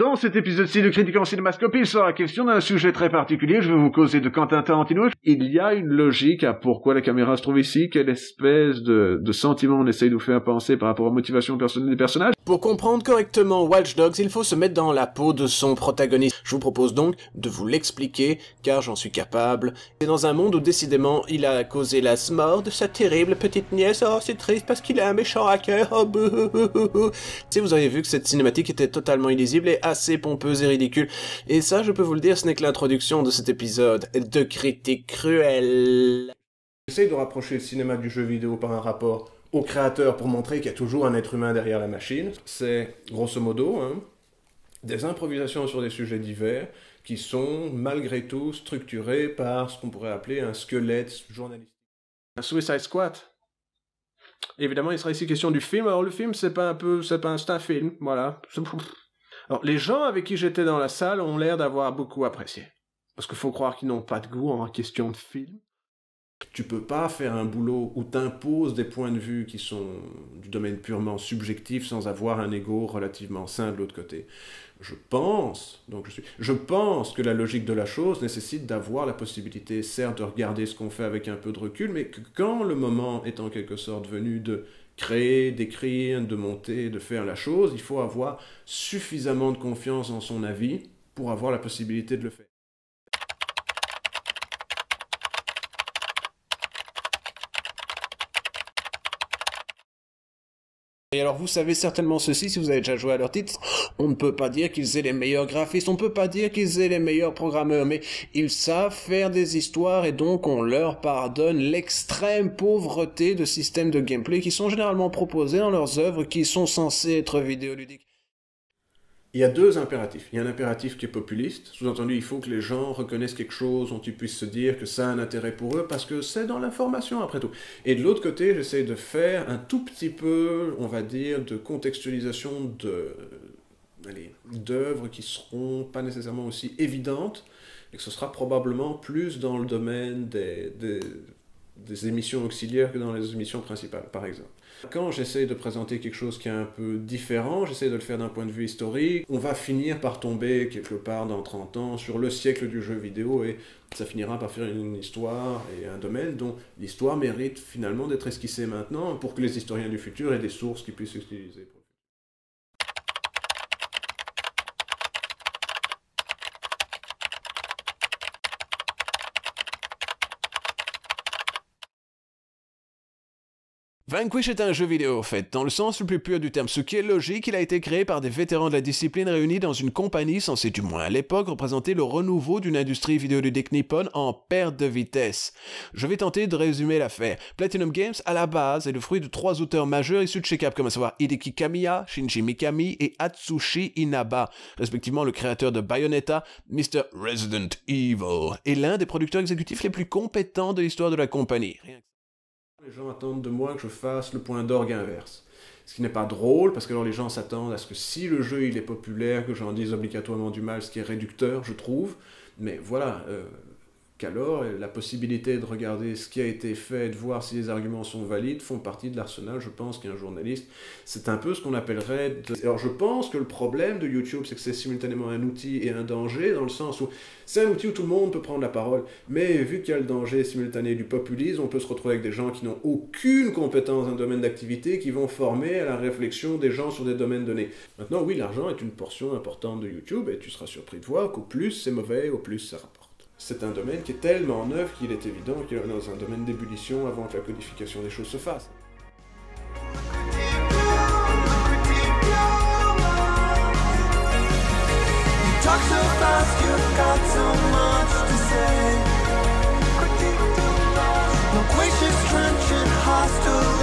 Dans cet épisode-ci de Critique en Cinémascopie, il sera question d'un sujet très particulier. Je vais vous causer de Quentin Tarantino. Il y a une logique à pourquoi la caméra se trouve ici, quelle espèce de sentiment on essaye de vous faire penser par rapport aux motivations personnelles des personnages. Pour comprendre correctement Watch Dogs, il faut se mettre dans la peau de son protagoniste. Je vous propose donc de vous l'expliquer, car j'en suis capable. C'est dans un monde où décidément il a causé la mort de sa terrible petite nièce. Oh, c'est triste parce qu'il est un méchant hacker. Oh, si vous avez vu que cette cinématique était totalement illisible et assez pompeuse et ridicule. Et ça, je peux vous le dire, ce n'est que l'introduction de cet épisode de Critique Cruelle. J'essaye de rapprocher le cinéma du jeu vidéo par un rapport au créateur pour montrer qu'il y a toujours un être humain derrière la machine. C'est, grosso modo, des improvisations sur des sujets divers qui sont, malgré tout, structurés par ce qu'on pourrait appeler un squelette journalistique. Un Suicide Squad. Évidemment, il sera ici question du film. Alors, le film, c'est un film, voilà. Alors, les gens avec qui j'étais dans la salle ont l'air d'avoir beaucoup apprécié. Parce qu'il faut croire qu'ils n'ont pas de goût en question de film. Tu peux pas faire un boulot où t'imposes des points de vue qui sont du domaine purement subjectif sans avoir un ego relativement sain de l'autre côté. Je pense que la logique de la chose nécessite d'avoir la possibilité, certes, de regarder ce qu'on fait avec un peu de recul, mais que quand le moment est en quelque sorte venu de créer, d'écrire, de monter, de faire la chose, il faut avoir suffisamment de confiance en son avis pour avoir la possibilité de le faire. Et alors vous savez certainement ceci si vous avez déjà joué à leur titre, on ne peut pas dire qu'ils aient les meilleurs graphistes, on ne peut pas dire qu'ils aient les meilleurs programmeurs, mais ils savent faire des histoires et donc on leur pardonne l'extrême pauvreté de systèmes de gameplay qui sont généralement proposés dans leurs œuvres qui sont censées être vidéoludiques. Il y a deux impératifs. Il y a un impératif qui est populiste, sous-entendu il faut que les gens reconnaissent quelque chose dont ils puissent se dire que ça a un intérêt pour eux, parce que c'est dans l'information après tout. Et de l'autre côté, j'essaie de faire un tout petit peu, on va dire, de contextualisation d'œuvres qui seront pas nécessairement aussi évidentes, et que ce sera probablement plus dans le domaine des émissions auxiliaires que dans les émissions principales, par exemple. Quand j'essaie de présenter quelque chose qui est un peu différent, j'essaie de le faire d'un point de vue historique, on va finir par tomber quelque part dans 30 ans sur le siècle du jeu vidéo et ça finira par faire une histoire et un domaine dont l'histoire mérite finalement d'être esquissée maintenant pour que les historiens du futur aient des sources qu'ils puissent utiliser. Vanquish est un jeu vidéo, en fait, dans le sens le plus pur du terme. Ce qui est logique, il a été créé par des vétérans de la discipline réunis dans une compagnie censée, du moins à l'époque, représenter le renouveau d'une industrie vidéoludique nippone en perte de vitesse. Je vais tenter de résumer l'affaire. Platinum Games, à la base, est le fruit de trois auteurs majeurs issus de chez Capcom, à savoir Hideki Kamiya, Shinji Mikami et Atsushi Inaba, respectivement le créateur de Bayonetta, Mr. Resident Evil, et l'un des producteurs exécutifs les plus compétents de l'histoire de la compagnie. Les gens attendent de moi que je fasse le point d'orgue inverse. Ce qui n'est pas drôle, parce que alors les gens s'attendent à ce que si le jeu il est populaire, que j'en dise obligatoirement du mal, ce qui est réducteur, je trouve. Mais voilà, qu'alors la possibilité de regarder ce qui a été fait, de voir si les arguments sont valides, font partie de l'arsenal, je pense, qu'un journaliste. C'est un peu ce qu'on appellerait... Alors je pense que le problème de YouTube, c'est que c'est simultanément un outil et un danger, dans le sens où c'est un outil où tout le monde peut prendre la parole, mais vu qu'il y a le danger simultané du populisme, on peut se retrouver avec des gens qui n'ont aucune compétence dans un domaine d'activité, qui vont former à la réflexion des gens sur des domaines donnés. Maintenant, oui, l'argent est une portion importante de YouTube, et tu seras surpris de voir qu'au plus c'est mauvais, au plus ça rapporte. C'est un domaine qui est tellement neuf qu'il est évident qu'il est dans un domaine d'ébullition avant que la codification des choses se fasse. Talk so fast, you've got so much to say. Loquacious, trenchant, hostile.